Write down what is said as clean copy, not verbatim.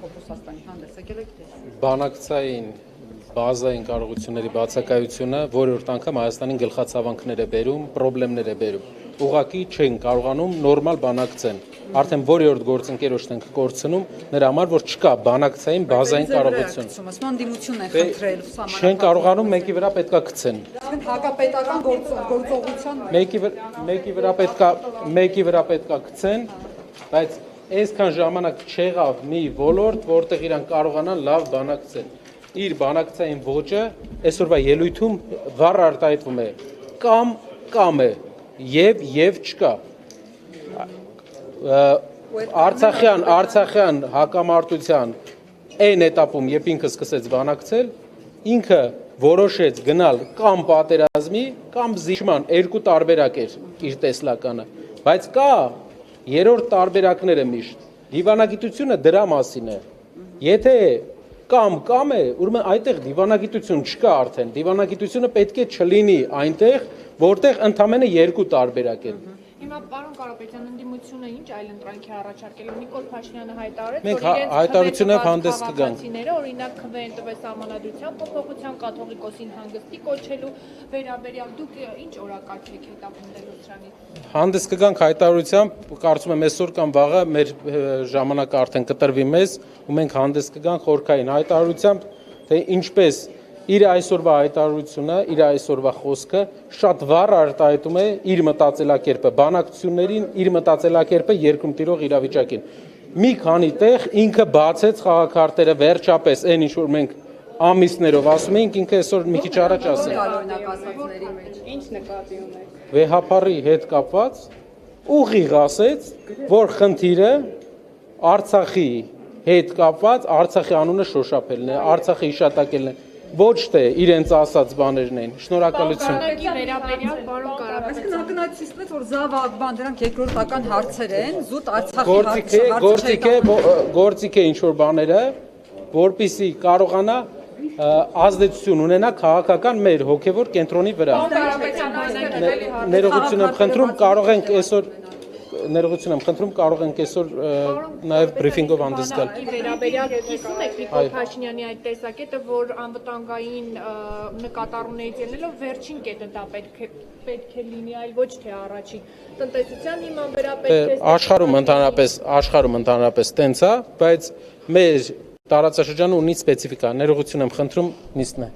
Ռուսաստանի հանդես եկել եք դες։ Բանակցային բազային կարողությունների բացակայությունը որորդ անգամ Հայաստանին գլխացավանքներ է բերում, խնդիրներ է բերում։ Ուղղակի չեն կարողանում նորմալ բանակցեն։ Արդեն որորդ գործընկերոջն ենք կորցնում, նրա համար որ չկա բանակցային բազային կարողություն։ Ասում դիմություն են խնդրել սահմանափակում։ Չեն կարողանում մեկի վրա պետքա գցեն։ Հակապետական գործողության մեկի վրա պետքա գցեն, բայց այսքան ժամանակ չեղավ մի ոլորտ, որտեղ իրան կարողանան լավ բանակցել։ Իր բանակցային ոճը այսօրվա ելույթում վառ արտահայտվում է կամ է եւ չկա։ Արցախյան հակամարտության այն էտապում, երբ ինքը սկսեց բանակցել, ինքը որոշեց գնալ կամ պատերազմի, կամ զիջման, երկու տարբերակ էր իր տեսլականը, բայց կա երրորդ տարբերակները միշտ։ Դիվանագիտությունը դրա մասին է։ Եթե կամ է, ուրեմն այնտեղ դիվանագիտություն չկա արդեն։ Դիվանագիտությունը պետք է չլինի այնտեղ, որտեղ ընդամենը երկու տարբերակ են։ Հիմա պարոն Կարապետյան, ընդդիմությունը ինչ այլ ընտրանքի առաջարկել է։ Նիկոլ Փաշինյանը հայտարարեց, որ հայտարարությունով հանդես կգանք։ Օրինակ քվեն տվեց համանadrության փոփոխության կաթողիկոսին հանգստի կոչելու վերաբերյալ դուք ինչ օրակարգ եք հետապնդելու սրանից։ Հանդես կգանք հայտարարությամբ, կարծում եմ այսօր կամ վաղը մեր ժամանակը արդեն կտրվի մեզ, ու մենք հանդես կգանք խորքային հայտարարությամբ, թե ինչպես իր այսօրվա հայտարարությունը, իր այսօրվա խոսքը շատ վառ արտահայտում է իր մտածելակերպը, բանակցություններին իր մտածելակերպը երկրում տիրող իրավիճակին։ Մի քանի տեղ ինքը բացեց խաղաքարտերը վերջապես, այն ինչ որ մենք ամիսներով ասում էինք, ինքը այսօր մի քիչ առաջ ասել։ Ինչ նկատի ունեք։ Վեհապարի հետ կապված ուղիղ ասեց, որ խնդիրը Արցախի հետ կապված Արցախի անունը շոշափելն է, Արցախի հիշատակելն է, ոչ թե իրենց ասած բաներն են։ Շնորհակալություն։ Այսինքն ակնհայտացիստն է, որ բան դրանք երկրորդական հարցեր են, զուտ Արցախի գործիք է ինչ որ բաները, որպեսզի կարողանա ազդեցություն ունենա քաղաքական մեր հոգևոր կենտրոնի վրա։ Ներողություն եմ խնդրում, կարող ենք այսօր նաև բրիֆինգով հանդես գալ։ Վերաբերյալ կիսում եք Նիկոլ Փաշինյանի այդ տեսակետը, որ անվտանգային նկատառումներից ելնելով վերջին կետը դա պետք է լինի, այլ ոչ թե առաջին։ Տնտեսության հիման վրա պետք է աշխարհում ընդհանրապես տենց է, բայց մեր տարածաշրջանը ունի սպეციფიკա։ Ներողություն եմ խնդրում, նիստն է։